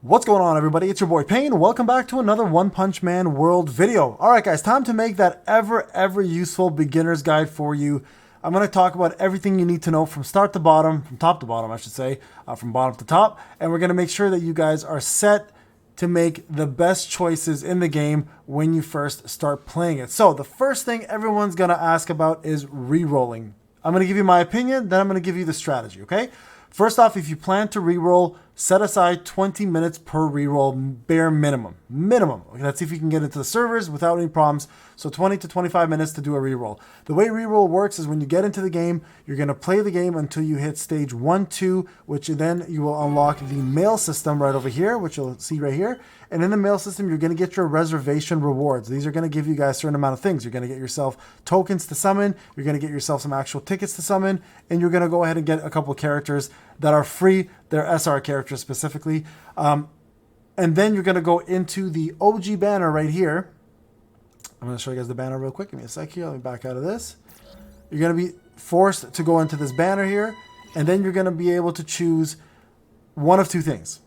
What's going on, everybody? It's your boy Payne. Welcome back to another One Punch Man World video. Alright guys, time to make that ever useful beginner's guide for you. I'm going to talk about everything you need to know from start to bottom, from top to bottom I should say, from bottom to top. And we're going to make sure that you guys are set to make the best choices in the game when you first start playing it. So the first thing everyone's going to ask about is re-rolling. I'm going to give you my opinion, then I'm going to give you the strategy, okay? First off, if you plan to re-roll, set aside 20 minutes per re-roll, bare minimum. Okay, let's see if you can get into the servers without any problems. So 20 to 25 minutes to do a re-roll. The way re-roll works is when you get into the game, you're going to play the game until you hit stage 1, 2, which then you will unlock the mail system right over here, which you'll see right here. And in the mail system, you're going to get your reservation rewards. These are going to give you guys a certain amount of things. You're going to get yourself tokens to summon. You're going to get yourself some actual tickets to summon. And you're going to go ahead and get a couple of characters that are free. They're SR characters specifically. And then you're going to go into the OG banner right here. I'm going to show you guys the banner real quick. Give me a sec here. Let me back out of this. You're going to be forced to go into this banner here. And then you're going to be able to choose one of two things.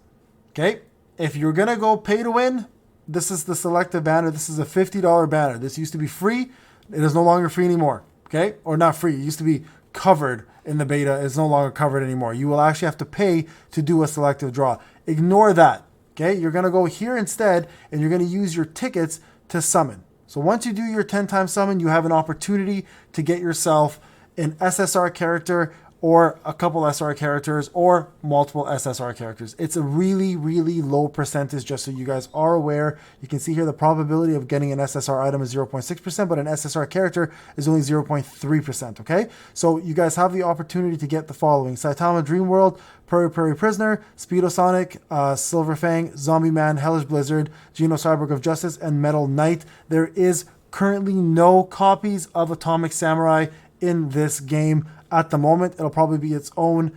Okay? If you're going to go pay to win, this is the selective banner. This is a $50 banner. This used to be free. It is no longer free anymore. Okay? Or not free. It used to be covered in the beta. It's no longer covered anymore. You will actually have to pay to do a selective draw. Ignore that. Okay? You're going to go here instead, and you're going to use your tickets to summon. So once you do your 10-time summon, you have an opportunity to get yourself an SSR character or a couple SR characters, or multiple SSR characters. It's a really low percentage, just so you guys are aware. You can see here the probability of getting an SSR item is 0.6%, but an SSR character is only 0.3%, okay? So you guys have the opportunity to get the following: Saitama Dream World, Prairie Prisoner, Speedo Sonic, Silver Fang, Zombie Man, Hellish Blizzard, GENOS Characters of Justice, and Metal Knight. There is currently no copies of Atomic Samurai in this game at the moment. It'll probably be its own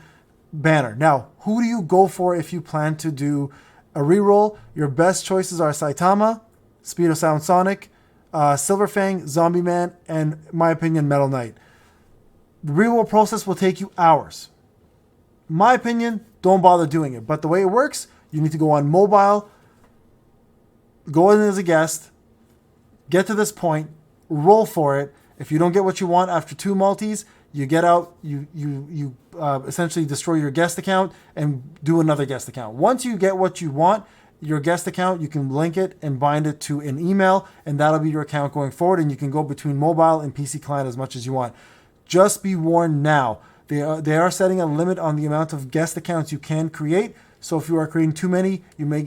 banner. Now, who do you go for if you plan to do a reroll? Your best choices are Saitama, Speedo Sound Sonic, Silver Fang, Zombie Man, and, in my opinion, Metal Knight. The reroll process will take you hours. In my opinion, don't bother doing it. But the way it works, you need to go on mobile, go in as a guest, get to this point, roll for it. If you don't get what you want after 2 multis, you get out, you essentially destroy your guest account and do another guest account. Once you get what you want, your guest account, you can link it and bind it to an email, and that'll be your account going forward, and you can go between mobile and PC client as much as you want. Just be warned now. They are setting a limit on the amount of guest accounts you can create, so if you are creating too many, you may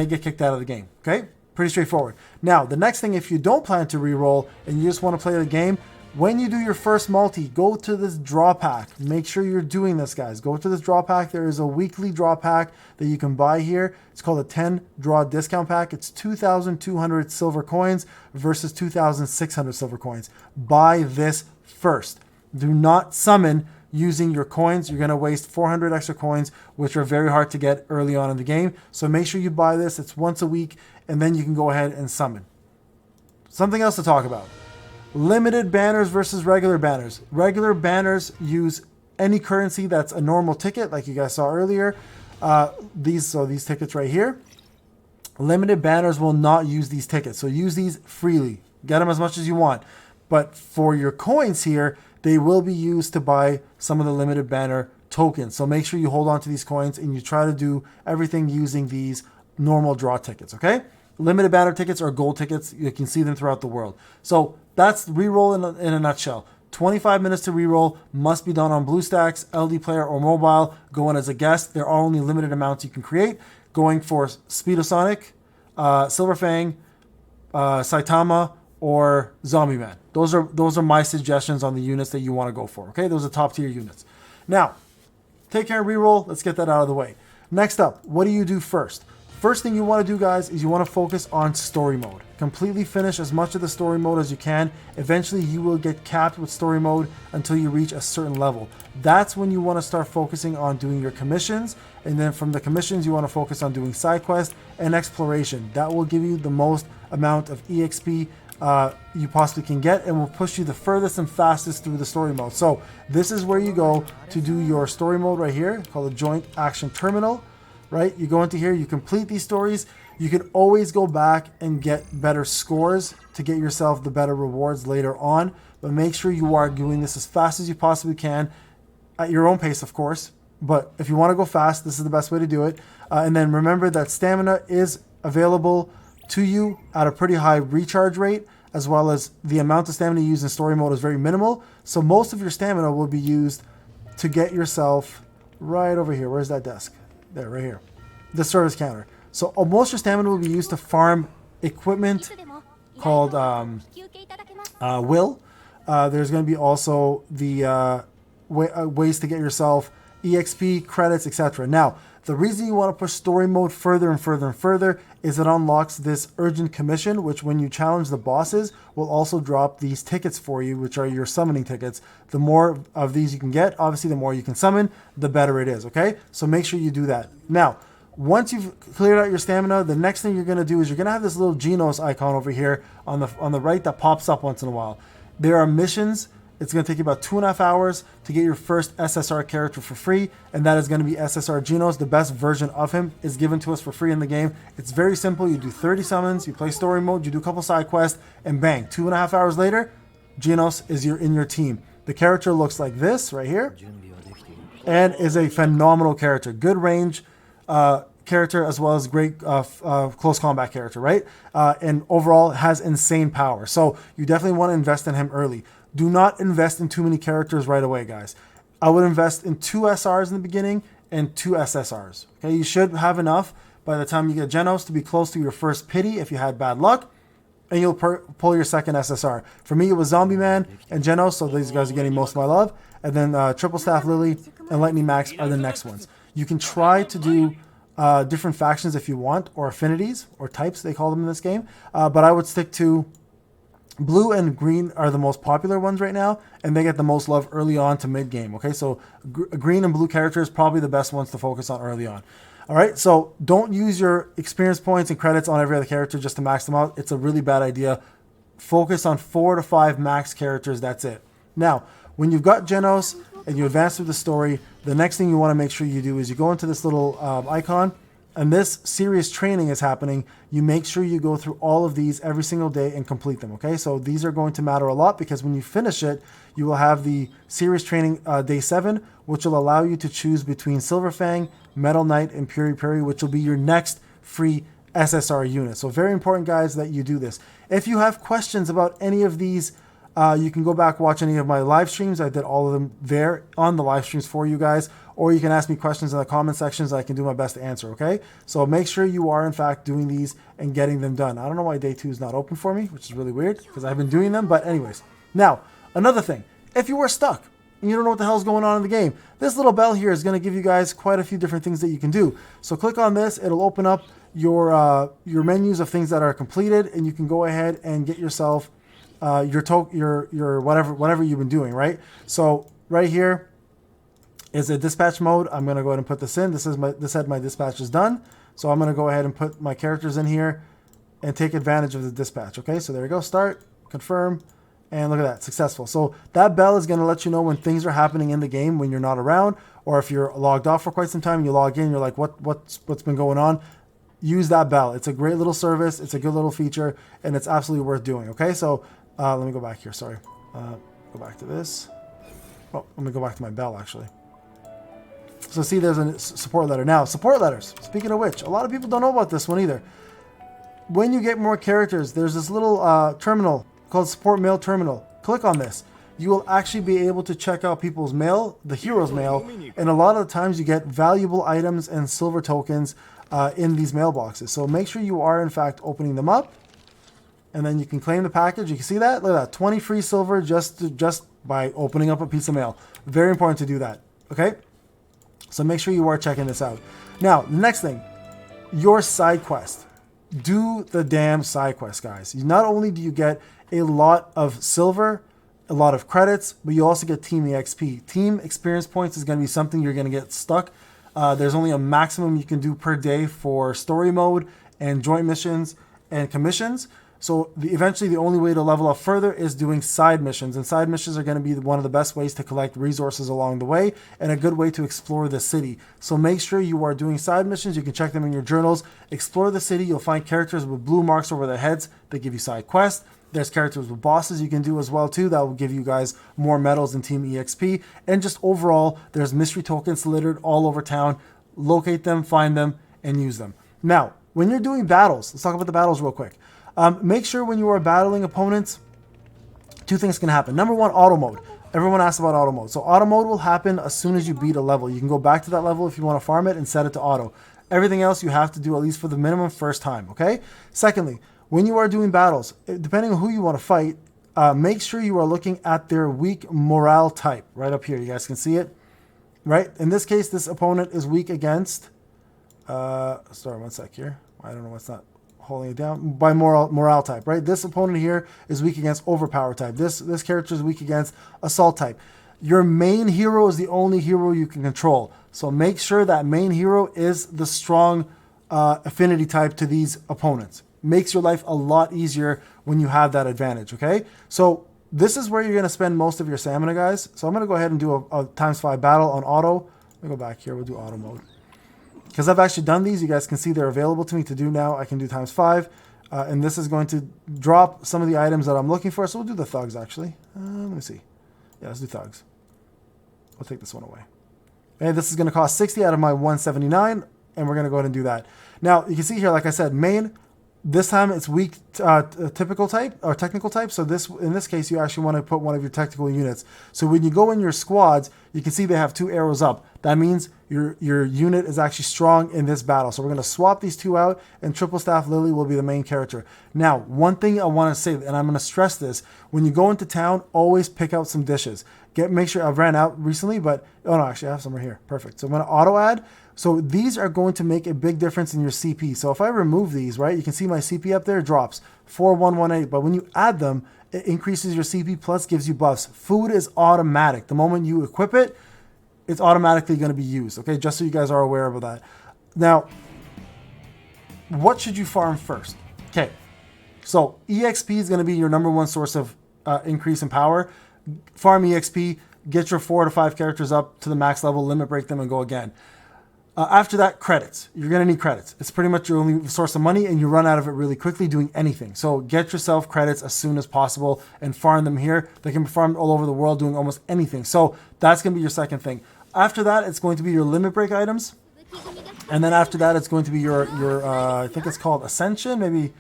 get kicked out of the game, okay? Pretty straightforward. Now, the next thing, if you don't plan to re-roll and you just want to play the game, when you do your first multi, go to this draw pack. Make sure you're doing this, guys. Go to this draw pack. There is a weekly draw pack that you can buy here. It's called a 10 draw discount pack. It's 2,200 silver coins versus 2,600 silver coins. Buy this first. Do not summon using your coins. You're going to waste 400 extra coins, which are very hard to get early on in the game. So make sure you buy this. It's once a week, and then you can go ahead and summon. Something else to talk about. Limited banners versus regular banners. Regular banners use any currency that's a normal ticket, like you guys saw earlier. These tickets right here. Limited banners will not use these tickets, so use these freely. Get them as much as you want. But for your coins here, they will be used to buy some of the limited banner tokens. So make sure you hold on to these coins and you try to do everything using these normal draw tickets, okay? Limited banner tickets are gold tickets. You can see them throughout the world. So that's reroll in a nutshell. 25 minutes to reroll, must be done on BlueStacks, LD Player, or mobile. Go in as a guest. There are only limited amounts you can create. Going for Speedo Sonic, Silver Fang, Saitama, or Zombie Man. Those are my suggestions on the units that you want to go for. Okay, those are top tier units. Now, take care of reroll. Let's get that out of the way. Next up, what do you do first? First thing you want to do, guys, is you want to focus on story mode. Completely finish as much of the story mode as you can. Eventually, you will get capped with story mode until you reach a certain level. That's when you want to start focusing on doing your commissions. And then from the commissions, you want to focus on doing side quests and exploration. That will give you the most amount of EXP you possibly can get, and will push you the furthest and fastest through the story mode. So this is where you go to do your story mode right here, called the Joint Action Terminal. right? You go into here, you complete these stories. You can always go back and get better scores to get yourself the better rewards later on. But make sure you are doing this as fast as you possibly can, at your own pace, of course. But if you want to go fast, this is the best way to do it. And then remember that stamina is available to you at a pretty high recharge rate, as well as the amount of stamina you use in story mode is very minimal. So most of your stamina will be used to get yourself right over here. Where's that desk? There, right here. The service counter. So most of your stamina will be used to farm equipment called Will. There's going to be also the ways to get yourself EXP, credits, etc. Now, the reason you want to push story mode further and further and further is it unlocks this urgent commission, which when you challenge the bosses will also drop these tickets for you, which are your summoning tickets. The more of these you can get, obviously the more you can summon, the better it is, okay? So make sure you do that. Now, once you've cleared out your stamina, the next thing you're going to do is you're going to have this little Genos icon over here on the right that pops up once in a while. There are missions. It's going to take you about 2.5 hours to get your first SSR character for free, and that is going to be SSR GENOS. The best version of him is given to us for free in the game. It's very simple. You do 30 summons, you play story mode, you do a couple side quests, and bang, 2.5 hours later, GENOS is in your team. The character looks like this right here, and is a phenomenal character. Good range character, as well as great close combat character, right? And overall has insane power. So you definitely want to invest in him early. Do not invest in too many characters right away, guys. I would invest in 2 SRs in the beginning and 2 SSRs. Okay, you should have enough by the time you get Genos to be close to your first pity if you had bad luck, and you'll pull your second SSR. For me, it was Zombie Man and Genos, so these guys are getting most of my love. And then Triple Staff Lily and Lightning Max are the next ones. You can try to do different factions if you want, or affinities, or types they call them in this game. But I would stick to blue and green are the most popular ones right now, and they get the most love early on to mid game. Okay, so green and blue characters probably the best ones to focus on early on. All right, so don't use your experience points and credits on every other character just to max them out. It's a really bad idea. Focus on 4 to 5 max characters. That's it. Now, when you've got Genos and you advance through the story, the next thing you want to make sure you do is you go into this little icon, and this serious training is happening. You make sure you go through all of these every single day and complete them, okay? So these are going to matter a lot, because when you finish it, you will have the serious training day 7, which will allow you to choose between Silver Fang, Metal Knight, and Puri Puri, which will be your next free SSR unit. So very important, guys, that you do this. If you have questions about any of these, you can go back, watch any of my live streams. I did all of them there on the live streams for you guys, or you can ask me questions in the comment sections. I can do my best to answer, okay? So make sure you are, in fact, doing these and getting them done. I don't know why day 2 is not open for me, which is really weird, because I've been doing them. But anyways, now, another thing. If you are stuck and you don't know what the hell is going on in the game, this little bell here is going to give you guys quite a few different things that you can do. So click on this. It'll open up your menus of things that are completed, and you can go ahead and get yourself your whatever you've been doing, right? So right here is a dispatch mode. I'm going to go ahead and put this in. This said my dispatch is done. So I'm going to go ahead and put my characters in here and take advantage of the dispatch. Okay, so there we go. Start, confirm, and look at that, successful. So that bell is going to let you know when things are happening in the game when you're not around, or if you're logged off for quite some time and you log in, you're like, what's been going on? Use that bell. It's a great little service. It's a good little feature, and it's absolutely worth doing. Okay, so let me go back here. Sorry. Go back to this. Oh, let me go back to my bell, actually. So see, there's a support letter. Now, support letters. Speaking of which, a lot of people don't know about this one either. When you get more characters, there's this little terminal called Support Mail Terminal. Click on this. You will actually be able to check out people's mail, the hero's mail, and a lot of the times you get valuable items and silver tokens in these mailboxes. So make sure you are, in fact, opening them up, and then you can claim the package. You can see that? Look at that. 20 free silver just by opening up a piece of mail. Very important to do that, okay? So make sure you are checking this out. Now, the next thing, your side quest. Do the damn side quest, guys. Not only do you get a lot of silver, a lot of credits, but you also get Team EXP. Team experience points is going to be something you're going to get stuck. There's only a maximum you can do per day for story mode and joint missions and commissions. So eventually the only way to level up further is doing side missions, and side missions are going to be one of the best ways to collect resources along the way and a good way to explore the city. So make sure you are doing side missions. You can check them in your journals. Explore the city. You'll find characters with blue marks over their heads that give you side quests. There's characters with bosses you can do as well too. That will give you guys more medals and team EXP. And just overall, there's mystery tokens littered all over town. Locate them, find them, and use them. Now, when you're doing battles, let's talk about the battles real quick. Make sure when you are battling opponents, two things can happen. Number one, auto mode. Everyone asks about auto mode. So auto mode will happen as soon as you beat a level. You can go back to that level if you want to farm it and set it to auto. Everything else you have to do at least for the minimum first time, okay? Secondly, when you are doing battles, depending on who you want to fight, make sure you are looking at their weak morale type right up here. You guys can see it, right? In this case, this opponent is weak against, sorry, one sec here. I don't know what's not holding it down. By morale type, right? This opponent here is weak against overpower type. This character is weak against assault type. Your main hero is the only hero you can control. So make sure that main hero is the strong affinity type to these opponents. Makes your life a lot easier when you have that advantage, okay? So this is where you're going to spend most of your stamina, guys. So I'm going to go ahead and do a ×5 battle on auto. Let me go back here. We'll do auto mode. Because I've actually done these. You guys can see they're available to me to do now. I can do ×5. And this is going to drop some of the items that I'm looking for. So we'll do the thugs, actually. Let me see. Yeah, let's do thugs. We'll take this one away. And this is going to cost 60 out of my 179. And we're going to go ahead and do that. Now, you can see here, like I said, main. This time it's weak typical type or technical type. So in this case, you actually want to put one of your technical units. So when you go in your squads, you can see they have 2 arrows up. That means your unit is actually strong in this battle. So we're going to swap these 2 out, and Triple Staff Lily will be the main character. Now, one thing I want to say, and I'm going to stress this, when you go into town, always pick out some dishes. Make sure I've ran out recently, but oh no, actually I have some right here. Perfect. So I'm going to auto add. So these are going to make a big difference in your CP. So if I remove these, right, you can see my CP up there drops 4118. But when you add them, it increases your CP plus gives you buffs. Food is automatic. The moment you equip it, it's automatically going to be used. Okay, just so you guys are aware of that. Now, what should you farm first? Okay, so EXP is going to be your #1 source of increase in power. Farm EXP, get your 4 to 5 characters up to the max level, limit break them, and go again. After that, credits. You're going to need credits. It's pretty much your only source of money, and you run out of it really quickly doing anything. So get yourself credits as soon as possible and farm them here. They can be farmed all over the world doing almost anything. So that's going to be your second thing. After that, it's going to be your limit break items. And then after that, it's going to be your I think it's called Ascension. Maybe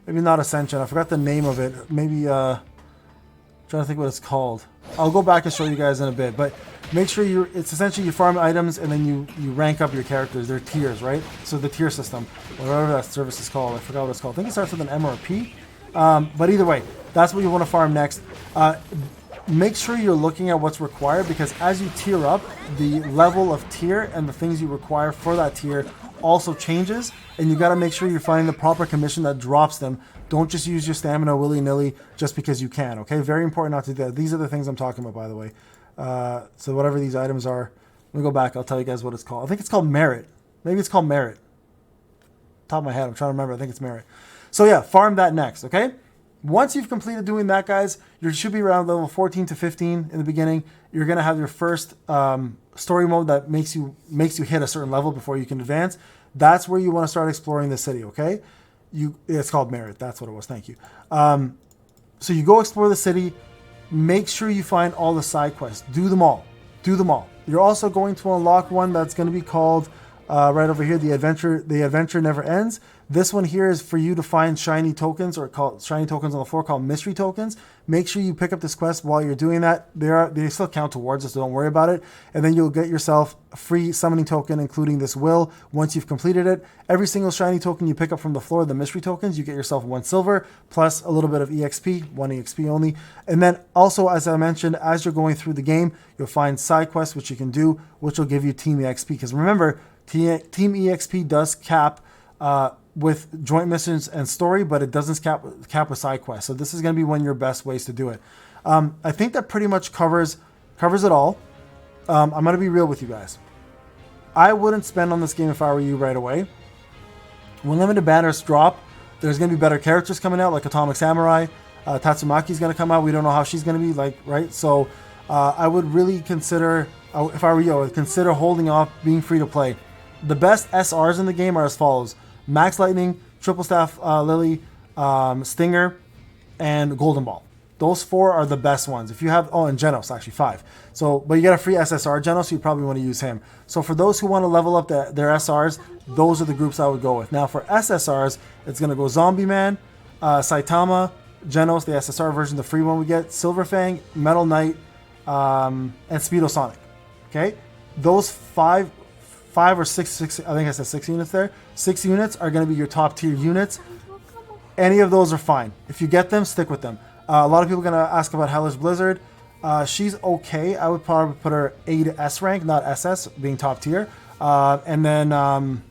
not Ascension. I forgot the name of it. Maybe, trying to think what it's called. I'll go back and show you guys in a bit. But make sure it's essentially you farm items and then you rank up your characters. They're tiers, right? So the tier system, whatever that service is called, I forgot what it's called. I think it starts with an M or a P. But either way, that's what you want to farm next. Make sure you're looking at what's required, because as you tier up, the level of tier and the things you require for that tier also changes, and you got to make sure you're finding the proper commission that drops them. Don't just use your stamina willy-nilly just because you can, okay? Very important not to do that. These are the things I'm talking about, by the way. So whatever these items are, let me go back. I'll tell you guys what it's called. I think it's called Merit. Maybe it's called Merit. Top of my head, I'm trying to remember. I think it's Merit. So yeah, farm that next, okay? Once you've completed doing that, guys, you should be around level 14 to 15 in the beginning. You're going to have your first story mode that makes you hit a certain level before you can advance. That's where you want to start exploring the city, okay? It's called Merit. That's what it was. Thank you. So you go explore the city. Make sure you find all the side quests. Do them all. Do them all. You're also going to unlock one that's going to be called right over here, the adventure never ends. This one here is for you to find shiny tokens, or called shiny tokens on the floor, called mystery tokens. Make sure you pick up this quest while you're doing that. They still count towards it, so don't worry about it. And then you'll get yourself a free summoning token, including this will, once you've completed it. Every single shiny token you pick up from the floor, the mystery tokens, you get yourself 1 silver, plus a little bit of EXP, 1 EXP only. And then also, as I mentioned, as you're going through the game, you'll find side quests, which you can do, which will give you team EXP. Because remember, team EXP does cap with joint missions and story, but it doesn't cap with side quests. So this is going to be one of your best ways to do it. I think that pretty much covers it all. I'm going to be real with you guys. I wouldn't spend on this game if I were you right away. When limited banners drop, There's going to be better characters coming out, like Atomic Samurai. Tatsumaki's going to come out. We don't know how she's going to be, like, right? So I would really consider, if I were you, I would consider holding off being free to play. The best SRs in the game are as follows: Max Lightning, Triple Staff Lily, Stinger, and Golden Ball. Those 4 are the best ones. If you have, oh, and Genos, actually 5. So, but you get a free SSR Genos, so you probably want to use him. So for those who want to level up their SRs, those are the groups I would go with. Now for SSRs, it's going to go Zombie Man, Saitama, Genos, the SSR version, the free one we get, Silver Fang, Metal Knight, and Speedo Sonic. Okay? Those 5 or 6, I think I said 6 units there. 6 units are going to be your top tier units. Any of those are fine. If you get them, stick with them. A lot of people are going to ask about Hellish Blizzard. She's okay. I would probably put her A to S rank, not SS, being top tier. And then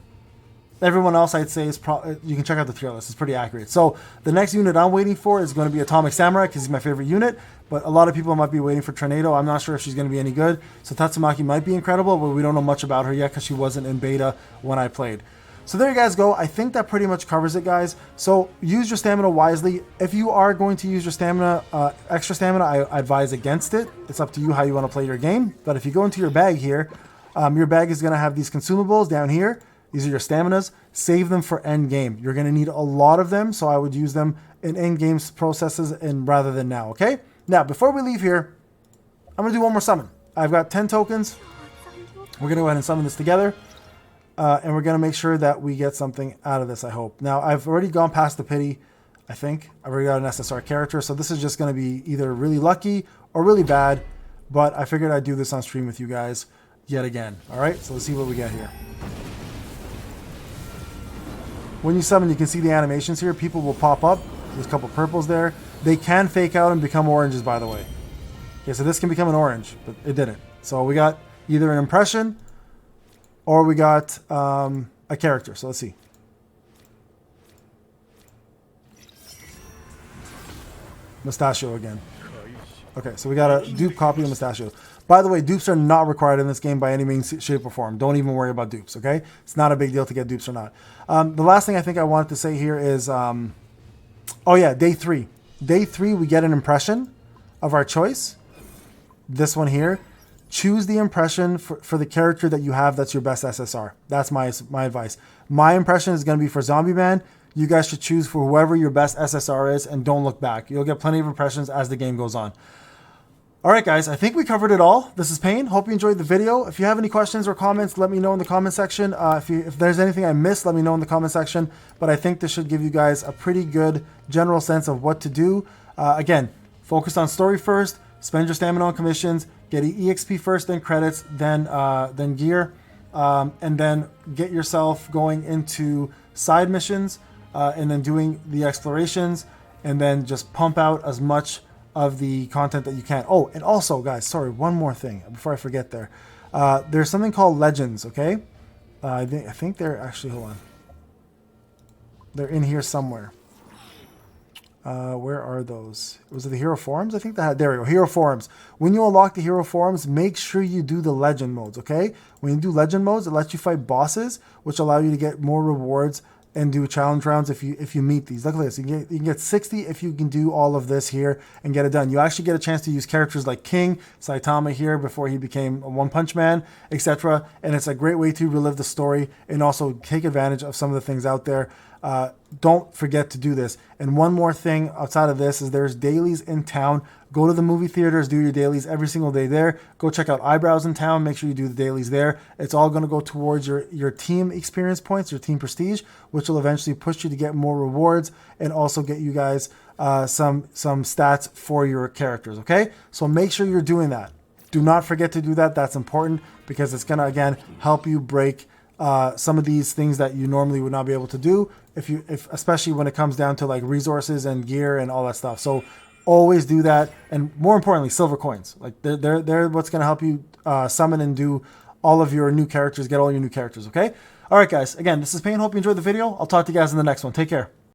everyone else I'd say is probably, you can check out the tier list. It's pretty accurate. So the next unit I'm waiting for is going to be Atomic Samurai because he's my favorite unit. But a lot of people might be waiting for Tornado. I'm not sure if she's going to be any good. So Tatsumaki might be incredible, but we don't know much about her yet because she wasn't in beta when I played. So there you guys go. I think that pretty much covers it, guys. So use your stamina wisely. If you are going to use your stamina, extra stamina, I advise against it. It's up to you how you want to play your game. But if you go into your bag here, your bag is going to have these consumables down here. These are your staminas. Save them for end game. You're going to need a lot of them, so I would use them in end game processes and rather than now, okay? Now, before we leave here, I'm going to do one more summon. I've got 10 tokens. We're going to go ahead and summon this together. And we're going to make sure that we get something out of this, I hope. Now, I've already gone past the pity, I think. I've already got an SSR character, so this is just going to be either really lucky or really bad. But I figured I'd do this on stream with you guys yet again. All right, so let's see what we get here. When you summon, you can see the animations here. People will pop up. There's a couple purples there. They can fake out and become oranges, by the way. Okay, so this can become an orange, but it didn't. So we got either an impression or we got a character. So let's see. Mustachio again. Okay, so we got a dupe copy of Mustachio. By the way, dupes are not required in this game by any means, shape, or form. Don't even worry about dupes, okay? It's not a big deal to get dupes or not. The last thing I think I wanted to say here is, oh yeah, day 3. Day 3, we get an impression of our choice. This one here. Choose the impression for the character that you have that's your best SSR. That's my advice. My impression is going to be for Zombie Man. You guys should choose for whoever your best SSR is and don't look back. You'll get plenty of impressions as the game goes on. All right, guys, I think we covered it all. This is Payne. Hope you enjoyed the video. If you have any questions or comments, let me know in the comment section. If there's anything I missed, let me know in the comment section. But I think this should give you guys a pretty good general sense of what to do. Again, focus on story first. Spend your stamina on commissions. Get EXP first, then credits, then gear. And then get yourself going into side missions and then doing the explorations. And then just pump out as much of the content that you can. Oh, and also, guys, sorry, one more thing before I forget there. There's something called Legends, okay? I think they're actually, hold on. They're in here somewhere. Where are those? Was it the Hero Forums? I think that, there we go, Hero Forums. When you unlock the Hero Forums, make sure you do the Legend modes, okay? When you do Legend modes, it lets you fight bosses, which allow you to get more rewards and do challenge rounds if you meet these. Look at this. You can get 60 if you can do all of this here and get it done. You actually get a chance to use characters like King, Saitama here before he became a One Punch Man, etc. And it's a great way to relive the story and also take advantage of some of the things out there. Don't forget to do this. And one more thing outside of this is there's dailies in town. Go to the movie theaters, do your dailies every single day there. Go check out Eyebrows in town. Make sure you do the dailies there. It's all going to go towards your team experience points, your team prestige, which will eventually push you to get more rewards and also get you guys some stats for your characters, okay? So make sure you're doing that. Do not forget to do that. That's important because it's going to, again, help you break some of these things that you normally would not be able to do, especially when it comes down to like resources and gear and all that stuff. So always do that, and more importantly, silver coins. Like they're what's going to help you summon and do all of your new characters, get all your new characters. Okay. All right, guys. Again, this is Payne. Hope you enjoyed the video. I'll talk to you guys in the next one. Take care.